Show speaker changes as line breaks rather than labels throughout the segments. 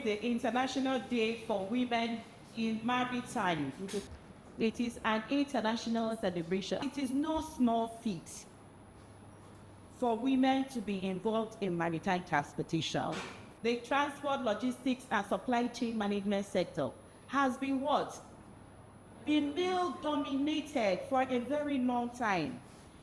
celebrate the International Day for Women in Maritime. It is an international celebration. It is no small feat for women to be involved in maritime transportation. The transport, logistics, and supply chain management sector has been what? Been male-dominated for a very long time.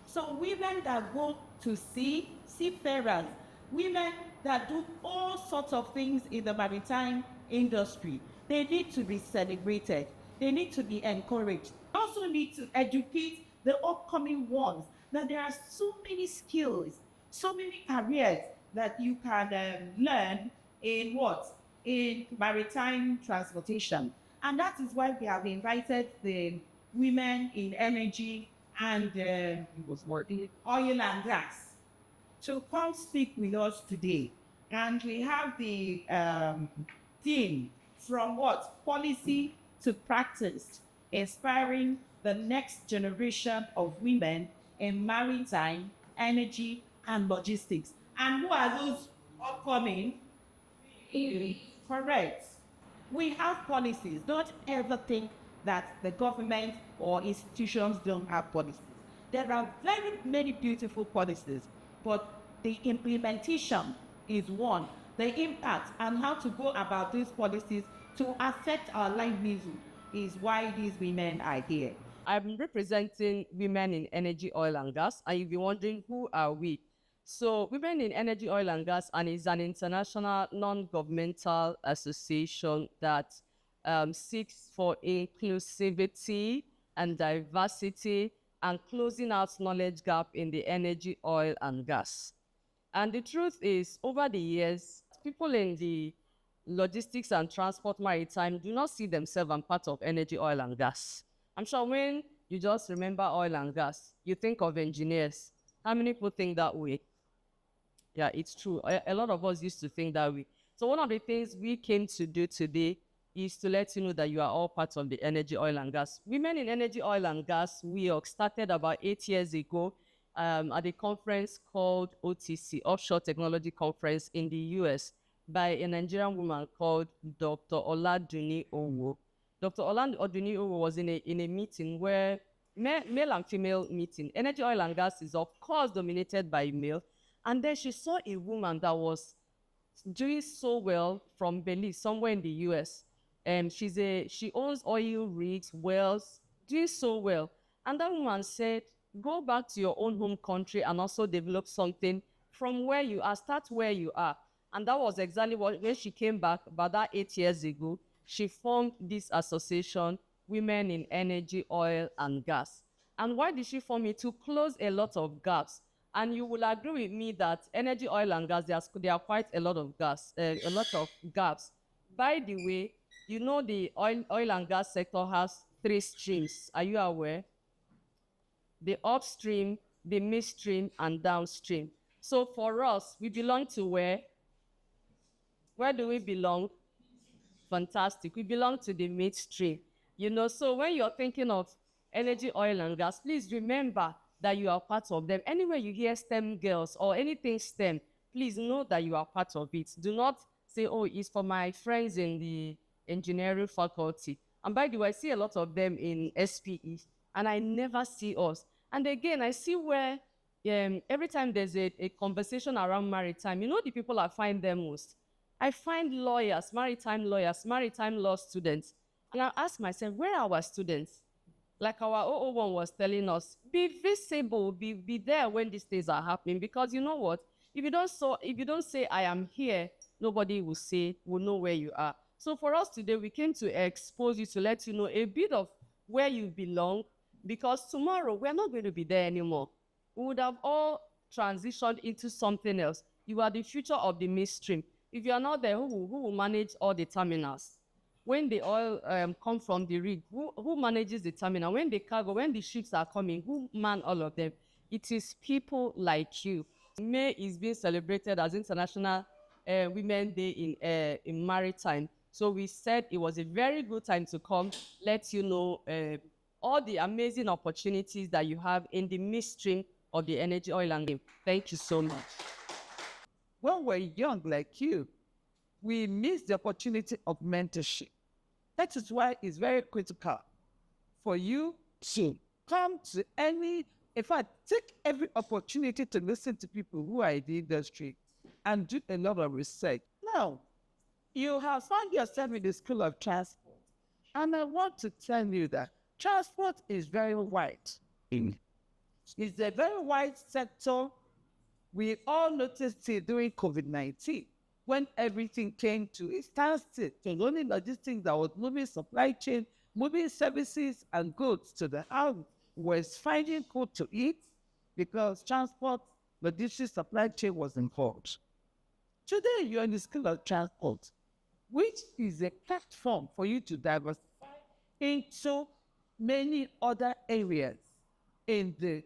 So women that go to sea, seafarers, women that do all sorts of things in the maritime industry, they need to be celebrated. They need to be encouraged. We also need to educate the upcoming ones that there are so many skills, so many careers that you can learn in what? In maritime transportation. And that is why we have invited the women in energy and oil and gas to come speak with us today. And we have the theme from what? Policy to practice, inspiring the next generation of women in maritime, energy, and logistics. And who are those upcoming? Correct. We have policies. Don't ever think that the government or institutions don't have policies. There are very many beautiful policies, but the implementation is one. The impact and how to go about these policies to affect our livelihood is why these women are here.
I'm representing women in energy, oil, and gas, and you'll be wondering, who are we? So, Women in Energy, Oil, and Gas and is an international non-governmental association that seeks for inclusivity and diversity and closing out knowledge gap in the energy, oil, and gas. And the truth is, over the years, people in the logistics and transport maritime do not see themselves as part of energy, oil, and gas. I'm sure when you just remember oil and gas, you think of engineers. How many people think that way? Yeah, it's true. A lot of us used to think that way. So one of the things we came to do today is to let you know that you are all part of the energy, oil, and gas. Women in Energy, Oil, and Gas, Weog, started about 8 years ago at a conference called OTC, Offshore Technology Conference in the US, by a Nigerian woman called Dr. Oladuni Owo. Dr. Oladuni Owo was in a meeting where male and female meeting. Energy, oil, and gas is of course dominated by male. And then she saw a woman that was doing so well from Belize, somewhere in the US. And she owns oil rigs, wells, doing so well. And that woman said, go back to your own home country and also develop something from where you are, start where you are. And that was exactly when she came back, about that 8 years ago, she formed this association, Women in Energy, Oil, and Gas. And why did she form it? To close a lot of gaps. And you will agree with me that energy, oil, and gas, there are quite a lot of gaps. By the way, you know the oil and gas sector has 3 streams. Are you aware? The upstream, the midstream, and downstream. So for us, we belong to where? Where do we belong? Fantastic. We belong to the midstream. So when you're thinking of energy, oil, and gas, please remember that you are part of them. Anywhere you hear STEM girls or anything STEM, please know that you are part of it. Do not say, oh, it's for my friends in the engineering faculty. And by the way, I see a lot of them in SPE, and I never see us. And again, I see where every time there's a conversation around maritime, the people I find them most? I find lawyers, maritime law students. And I ask myself, where are our students? Like our 001 was telling us, be visible, be there when these things are happening. Because you know what? If you don't say I am here, nobody will know where you are. So for us today, we came to expose you, to let you know a bit of where you belong, because tomorrow we're not going to be there anymore. We would have all transitioned into something else. You are the future of the midstream. If you are not there, who will manage all the terminals? When the oil come from the rig, who manages the terminal? When the ships are coming, who man all of them? It is people like you. May is being celebrated as International Women's Day in Maritime. So we said it was a very good time to come, let you know all the amazing opportunities that you have in the midstream of the energy, oil, and gas. Thank you so much.
When we're young like you, we miss the opportunity of mentorship. That is why it's very critical for you to come to in fact, take every opportunity to listen to people who are in the industry and do a lot of research. Now, you have found yourself in the School of Transport, and I want to tell you that transport is very wide. It's a very wide sector. We all noticed it during COVID-19 when everything came to a standstill. So only logistics that was moving supply chain, moving services and goods to the house was finding food to eat because transport, logistics, supply chain was involved. Today, you're in the School of Transport, which is a platform for you to diversify into many other areas in the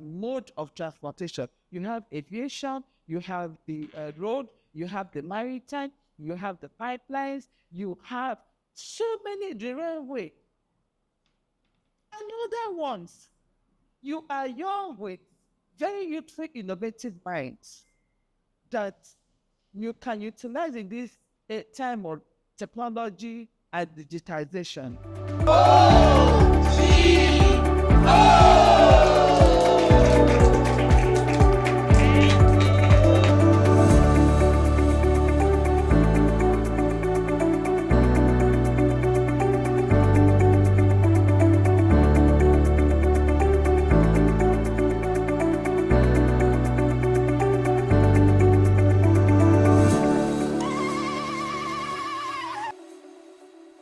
mode of transportation. You have aviation, you have the road, you have the maritime, you have the pipelines, you have so many, the railway, and other ones. You are young with very youthful, innovative minds that you can utilize in this time of technology and digitization. Oh,